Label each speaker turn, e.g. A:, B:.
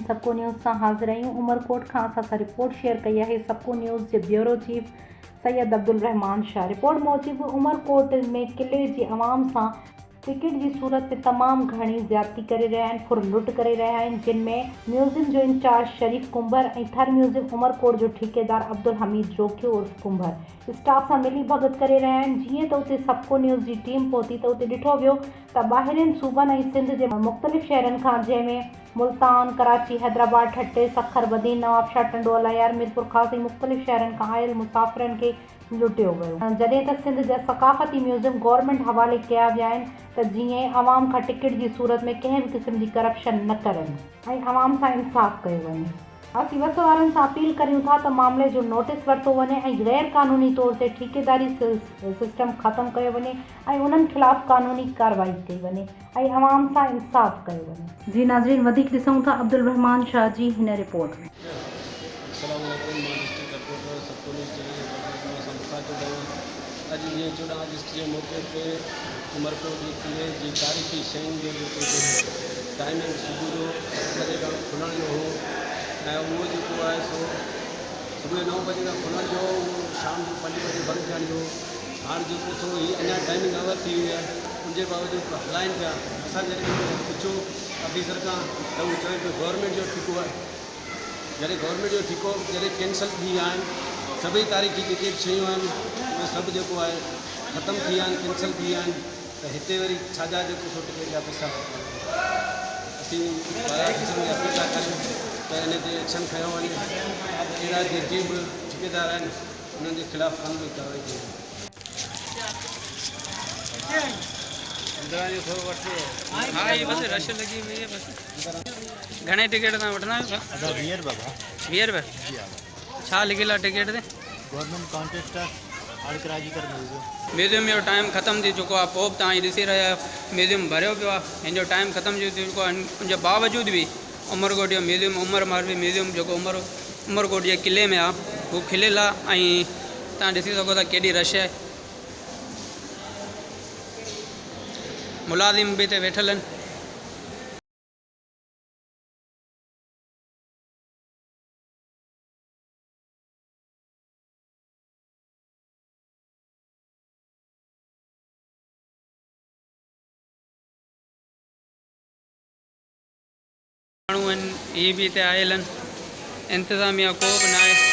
A: आहिनि। सबको न्यूज़ सां हाज़िर आहियूं। उमरकोट खां असां सां रिपोर्ट शेयर कई आहे सबको न्यूज़ जे bureau chief Syed Abdul Rahman Shah. Report Mujib Umarkot में किले जी आवाम सां टिकट की सूरत में तमाम घणी ज़्यादती करे रहा आहिनि, फुर लुट करे रहा आहिनि, जिनमें म्यूज़ियम जो इंचार्ज शरीफ कुंभर ऐं थर म्यूज़ियम उमरकोट जो ठेकेदार अब्दुल हमीद जोखियो उर्फ कुंभर स्टाफ सां मिली भगत करे रहा आहिनि। जीअं त उते सबको न्यूज़ जी टीम पहुती त उते ॾिठो वियो त ॿाहिरिनि सूबनि ऐं सिंध जे मुख़्तलिफ़ शहरनि खां, जंहिंमें मुल्तान, कराची, हैदराबाद, ठट्टे, सखर, बदीन, नवाबशाह, टंडोला, यार, मीरपुर ख़ास ऐं मुख़्तलिफ़ शहरनि खां आयल मुसाफ़िरनि खे लुटियो वियो। जॾहिं त सिंध जा सक़ाफ़ती म्यूज़ियम गवर्नमेंट हवाले कया विया आहिनि त जीअं आवाम खां टिकट जी सूरत में कंहिं बि क़िस्म जी करप्शन न करनि ऐं आवाम सां इंसाफ़ कयो वञे। असीं वस वारनि सां अपील करियूं था त मामले जो नोटिस वरितो वञे ऐं गैर क़ानूनी तौर ते ठेकेदारी सिस्टम ख़त्म कयो वञे ऐं उन्हनि ख़िलाफ़ क़ानूनी कार्रवाई कई वञे ऐं आवाम सां इंसाफ़ कयो वञे। जी नाज़रीन, वधीक ॾिसूं था अब्दुल रहमान शाह जी हिन रिपोर्ट में।
B: अॼु जीअं 14 अगस्त जे मौक़े ते उमरकोट जे किले जी तारीख़ी शयुनि जो जेको टाइमिंग सुबुह जो 8 बजे खां खुलण जो हो ऐं उहो जेको आहे सो सुबुह 9 बजे खां खुलण जो, उहो शाम जो 5 बजे बंदि थियण जो। हाणे जेको सो हीअ अञा टाइमिंग अवर थी वई आहे, उनजे बावजूदि हलाइनि पिया। असां जॾहिं पुछो ऑफिसर खां त उहो चवे पियो गवर्नमेंट जो ठिको आहे। जॾहिं गवर्नमेंट जो ठिको जॾहिं कैंसल थी विया आहिनि, सभई तारीख़ी जेके शयूं आहिनि उहे सभु जेको आहे ख़तमु थी विया आहिनि, कैंसल थी विया आहिनि, त हिते वरी छाजा जेको सो टिकट जा पैसा असीं ऑफिसरनि खे अपील था करियूं त इन ते एक्शन खयों वञे। अहिड़ा जेके बि ठेकेदार आहिनि उन्हनि जे ख़िलाफ़ु कानूनी कार्रवाई कई वञे।
C: हाँ, ये बस रश लगी हुई है बस। घणे टिकट तव्हां वठंदा आहियो?
D: 20 रुपया।
C: 20 रुपया? छा लिखियल आहे टिकट ते?
D: गवर्नमेंट कॉन्ट्रेक्टर अर्कराजी कर
C: म्यूज़ियम जो टाइम ख़त्म थी चुको आहे। पोइ बि तव्हां ॾिसी रहिया आहियो म्यूज़ियम भरियो पियो आहे। हिन जो टाइम ख़त्म थी चुको आहे। उनजे बावजूदि बि उमरकोट जो म्यूज़ियम, उमर मारवी म्यूज़ियम जेको उमरकोट जे किले में आहे, उहो खिलियल आहे ऐं तव्हां ॾिसी सघो था केॾी रश आहे। मुलाज़िम बि हिते वेठल आहिनि। माण्हू आहिनि, इहे बि हिते आयल आहिनि। इंतिज़ामिया को बि न आहे।